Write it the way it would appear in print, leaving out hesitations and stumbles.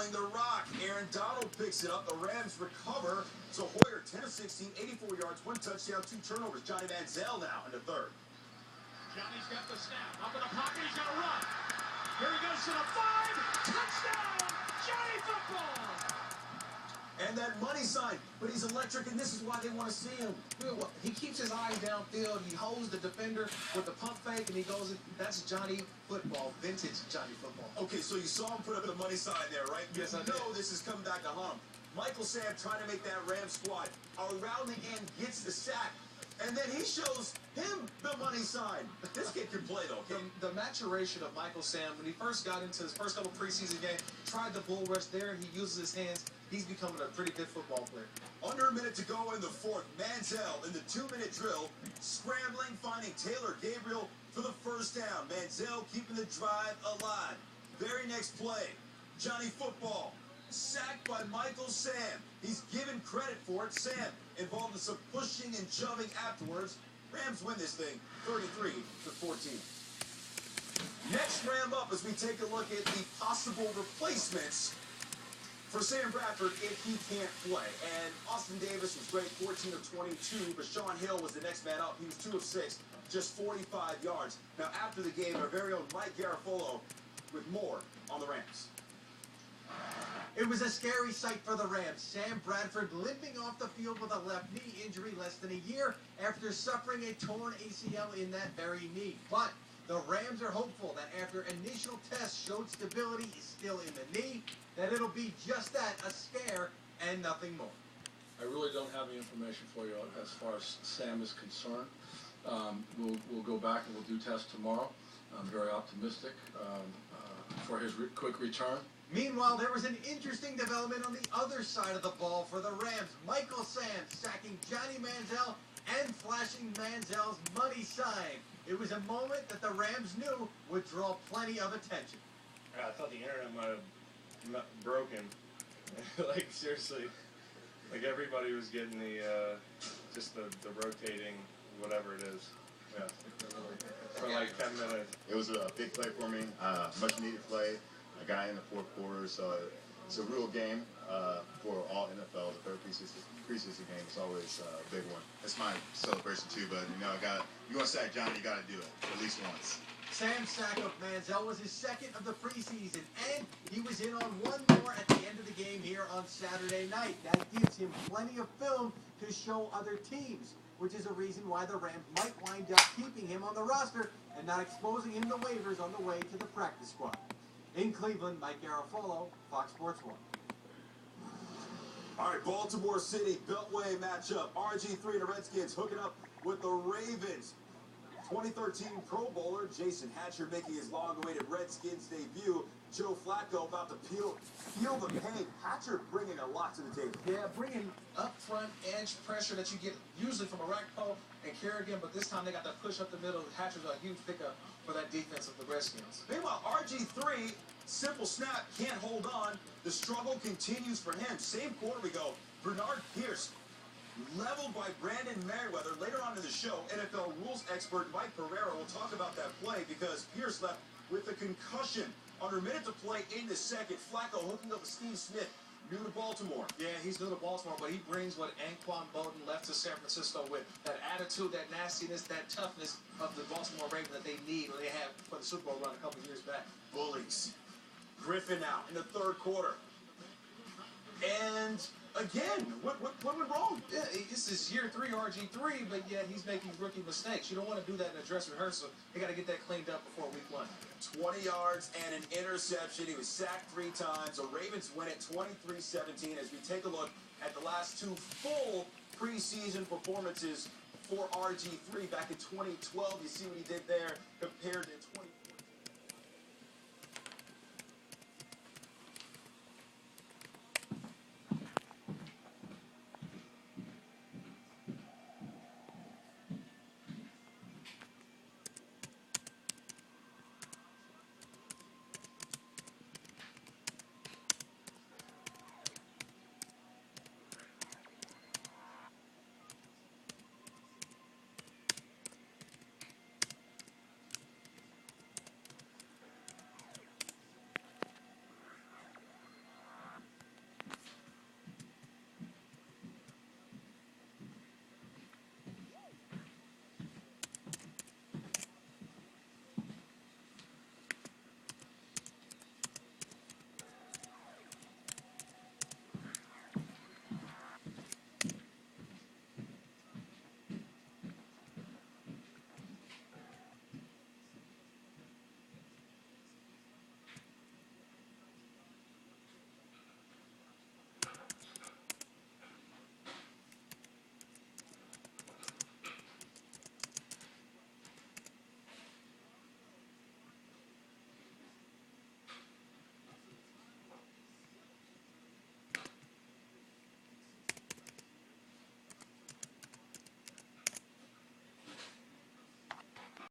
scrambling the rock. Aaron Donald picks it up. The Rams recover. So Hoyer, 10 of 16, 84 yards, 1 touchdown, 2 turnovers. Johnny Manziel now in the third. Johnny's got the snap. Up in the pocket, he's going to run. Here he goes to the 5. Touchdown! Johnny Football! And that money sign, but he's electric, and this is why they want to see him. He keeps his eyes downfield. He holds the defender with the pump fake, and he goes in. That's Johnny Football, vintage Johnny Football. Okay, so you saw him put up the money sign there, right? Yes, I did. This is coming back to haunt him. Michael Sam trying to make that Rams squad around the end, gets the sack, and then he shows him the money sign. This kid can play, though. The maturation of Michael Sam, when he first got into his first couple preseason games, tried the bull rush there. He uses his hands. He's becoming a pretty good football player. Under a minute to go in the fourth. Manziel in the 2-minute drill, scrambling, finding Taylor Gabriel for the first down. Manziel keeping the drive alive. Very next play, Johnny Football, sacked by Michael Sam. He's given credit for it. Sam involved in some pushing and shoving afterwards. Rams win this thing 33-14. Next Ram up as we take a look at the possible replacements for Sam Bradford if he can't play. And Austin Davis was great, 14 of 22, but Sean Hill was the next man up. He was 2 of 6, just 45 yards. Now, after the game, our very own Mike Garafolo with more on the Rams. It was a scary sight for the Rams. Sam Bradford limping off the field with a left knee injury less than a year after suffering a torn ACL in that very knee. But the Rams are hopeful that after initial tests showed stability is still in the knee, that it'll be just that, a scare and nothing more. I really don't have any information for you as far as Sam is concerned. We'll go back and we'll do tests tomorrow. I'm very optimistic for his quick return. Meanwhile, there was an interesting development on the other side of the ball for the Rams. Michael Sam sacking Johnny Manziel and flashing Manziel's money sign. It was a moment that the Rams knew would draw plenty of attention. I thought the internet might have broken. Like, seriously. Like, everybody was getting the, just the rotating, whatever it is. Yeah. For like 10 minutes. It was a big play for me, much needed play. I got in the fourth quarter, so it's a real game for all NFL. The third preseason game is always a big one. It's my celebration too, but you want to sack Johnny, you got to do it at least once. Sam's sack of Manziel was his second of the preseason, and he was in on one more at the end of the game here on Saturday night. That gives him plenty of film to show other teams, which is a reason why the Rams might wind up keeping him on the roster and not exposing him to waivers on the way to the practice squad. In Cleveland, Mike Garafolo, Fox Sports 1. All right, Baltimore City, Beltway matchup. RG3 and the Redskins hooking up with the Ravens. 2013 Pro Bowler Jason Hatcher making his long-awaited Redskins debut. Joe Flacco about to feel the pain. Hatcher bringing a lot to the table. Yeah, bringing up-front edge pressure that you get usually from Arakpo and Kerrigan, but this time they got that push up the middle. Hatcher's a huge pickup for that defense of the Redskins. Meanwhile, RG3, simple snap, can't hold on. The struggle continues for him. Same quarter we go. Bernard Pierce leveled by Brandon Merriweather. Later on in the show, NFL rules expert Mike Pereira will talk about that play because Pierce left with a concussion. Under a minute to play in the second, Flacco hooking up with Steve Smith, new to Baltimore. Yeah, he's new to Baltimore, but he brings what Anquan Bolden left to San Francisco with. That attitude, that nastiness, that toughness of the Baltimore Ravens that they need, or they had for the Super Bowl run a couple years back. Bullies. Griffin out in the third quarter. And again, what went wrong? Yeah, this is year 3 RG3, but yet he's making rookie mistakes. You don't want to do that in a dress rehearsal. You got to get that cleaned up before week 1. 20 yards and an interception. He was sacked 3 times. The Ravens win it 23-17 as we take a look at the last 2 full preseason performances for RG3 back in 2012. You see what he did there compared to 20.